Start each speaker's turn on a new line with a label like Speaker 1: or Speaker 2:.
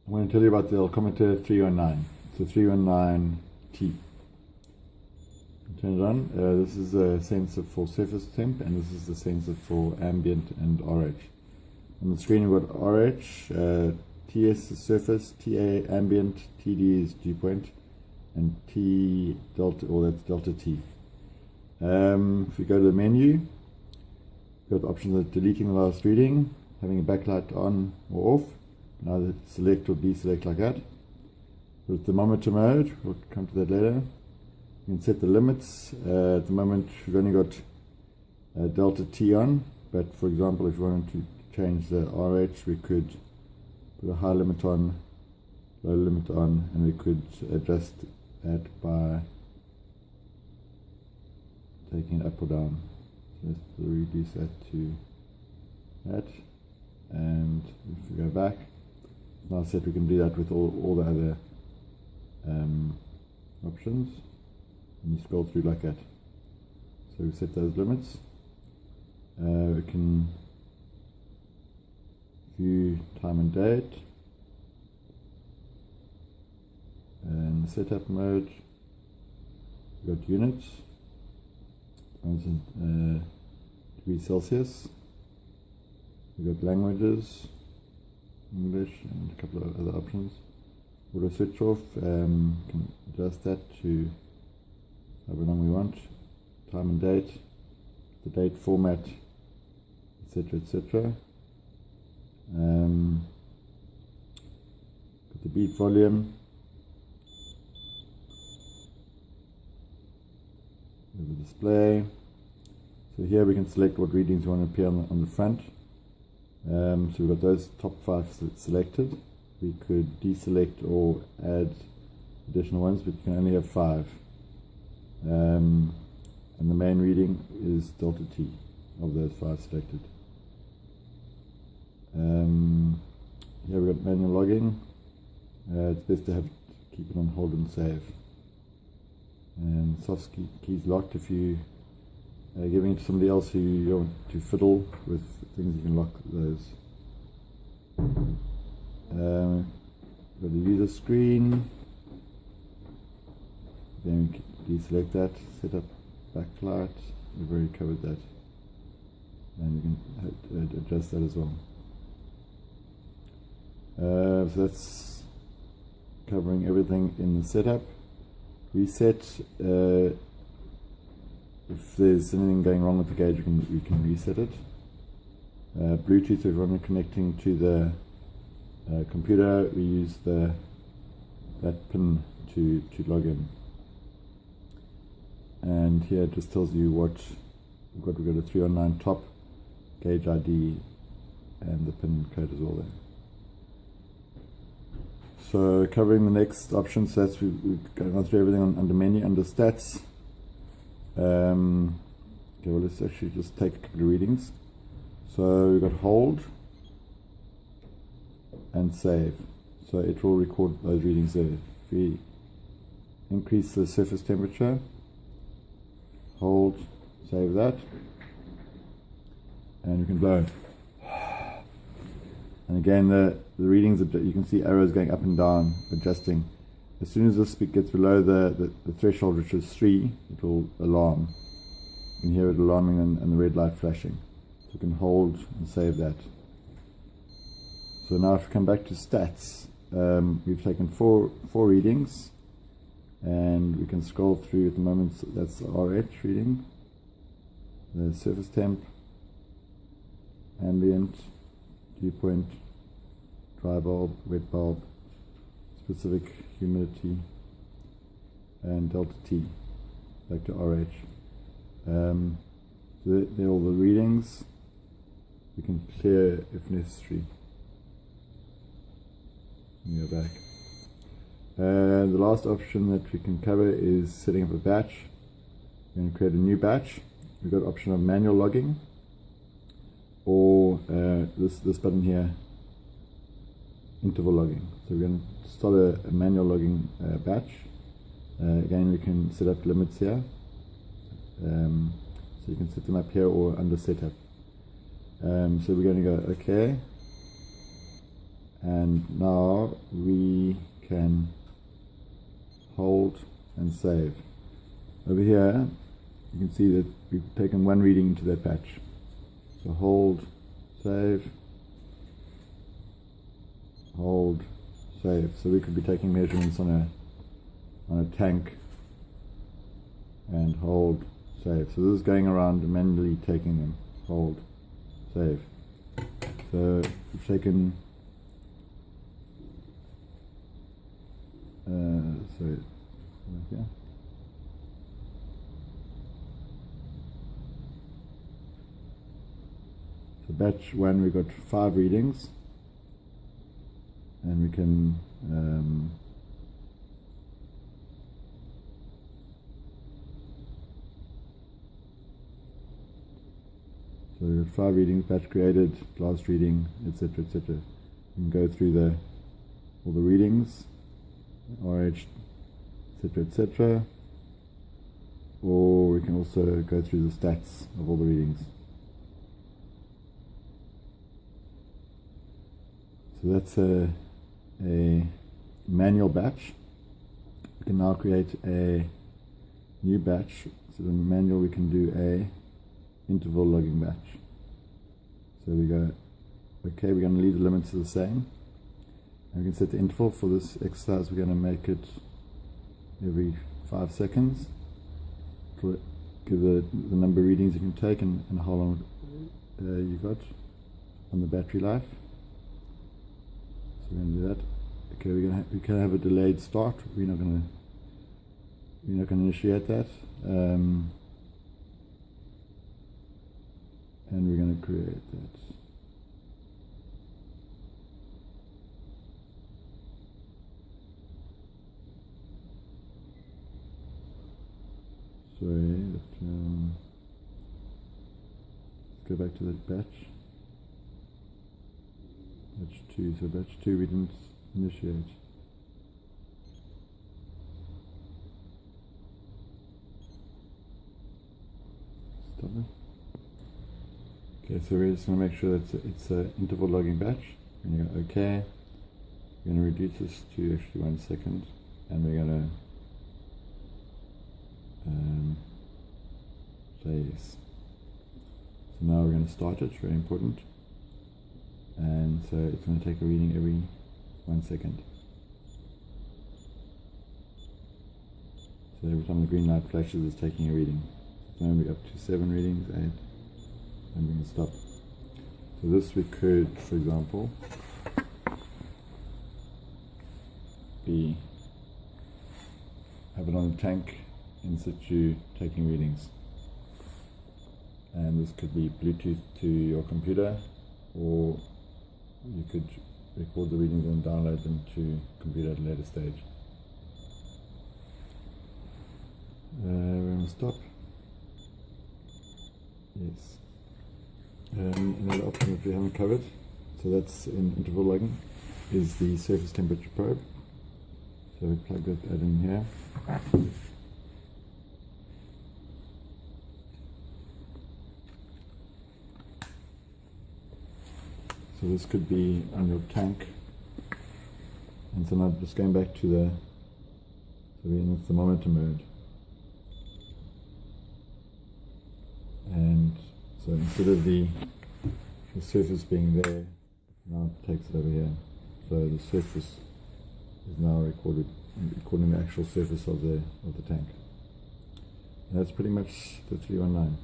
Speaker 1: I'm going to tell you about the Elcometer 319. It's a 319T. Turn it on. This is a sensor for surface temp, and this is the sensor for ambient and RH. On the screen we've got RH, TS is surface, TA ambient, TD is dew point, and T delta, or that's delta T. If we go to the menu, we've got options of deleting the last reading, having a backlight on or off. Now select or deselect like that. With thermometer mode, we'll come to that later. You can set the limits. At the moment we've only got delta T on, but for example if we wanted to change the RH, we could put a high limit on, low limit on, and we could adjust that by taking it up or down. Just reduce that to that, and if we go back, now set, we can do that with all the other options, and you scroll through like that. So we set those limits. We can view time and date, and the setup mode, we've got units, degrees Celsius, we've got languages, English, and a couple of other options. Auto switch off, can adjust that to however long we want, time and date, the date format, etc, etc. Got the beat volume, the display. So here we can select what readings we want to appear on the front. So we've got those top 5 selected. We could deselect or add additional ones, but you can only have 5. And the main reading is delta T of those 5 selected. Here we've got manual logging. It's best to keep it on hold and save. And soft keys locked. If you are giving it to somebody else who you don't want to fiddle with things, you can lock those. Got the user screen. Then we can deselect that, set up backlight. We've already covered that, and you can adjust that as well. So that's covering everything in the setup. Reset. If there's anything going wrong with the gauge, we can reset it. Bluetooth, if we're connecting to the computer, we use that pin to log in. And here it just tells you what we've got a 319 top, gauge ID, and the pin code is all there. So covering the next option, so that's we've gone through everything under menu, under stats. Okay, well let's actually just take a couple of readings. So we've got hold and save. So it will record those readings there. If we increase the surface temperature, hold, save that, and you can blow. And again, the readings, you can see arrows going up and down, adjusting. As soon as this gets below the threshold, which is 3, it will alarm. You can hear it alarming and the red light flashing. So you can hold and save that. So now if we come back to stats, we've taken four readings, and we can scroll through at the moment. So that's the RH reading, the surface temp, ambient, dew point, dry bulb, wet bulb, specific humidity, and delta T, back to RH. So they're all the readings. We can clear if necessary. Go back. The last option that we can cover is setting up a batch. We're going to create a new batch. We've got option of manual logging, or this button here, interval logging. So we're going to start a manual logging batch. Again, we can set up limits here. So you can set them up here or under setup. So we're going to go OK, And now we can hold and save. Over here you can see that we've taken one reading into that batch. So hold, save, hold, save. So we could be taking measurements on a tank, and hold, save. So this is going around and manually taking them. Hold, save. So we've taken yeah. So batch 1 we got 5 readings, and we can so we got 5 readings, batch created, last reading, etc., etc. You can go through all the readings, RH, etc., etc. Or we can also go through the stats of all the readings. So that's a manual batch. We can now create a new batch. So the manual, we can do a interval logging batch. So we go, okay, we're going to leave the limits the same. And we can set the interval for this exercise. We're going to make it every 5 seconds. Give the number of readings you can take and how long you got on the battery life. So we're going to do that. Okay, we can have a delayed start. We're not going to initiate that. And we're going to create that. Sorry, let's go back to that batch. Batch 2, so batch 2 we didn't initiate. Stop it. Okay, so we're just going to make sure that it's an interval logging batch. And you go OK. We're going to reduce this to actually 1 second, and we're going to say yes. So now we're going to start it, very important. And so it's going to take a reading every 1 second. So every time the green light flashes, it's taking a reading. So now we're up to 7 readings, 8, and we're going to stop. So this we could, for example, have it on a tank in situ taking readings. And this could be Bluetooth to your computer, or you could record the readings and download them to computer at a later stage. We're going to stop. Yes. Another option that we haven't covered, so that's in interval logging, is the surface temperature probe. So we plug that in here. So this could be on your tank, and so now just going back to so we're in the thermometer mode, and so instead of the surface being there, now it takes it over here. So the surface is now recording the actual surface of the tank. And that's pretty much the 319.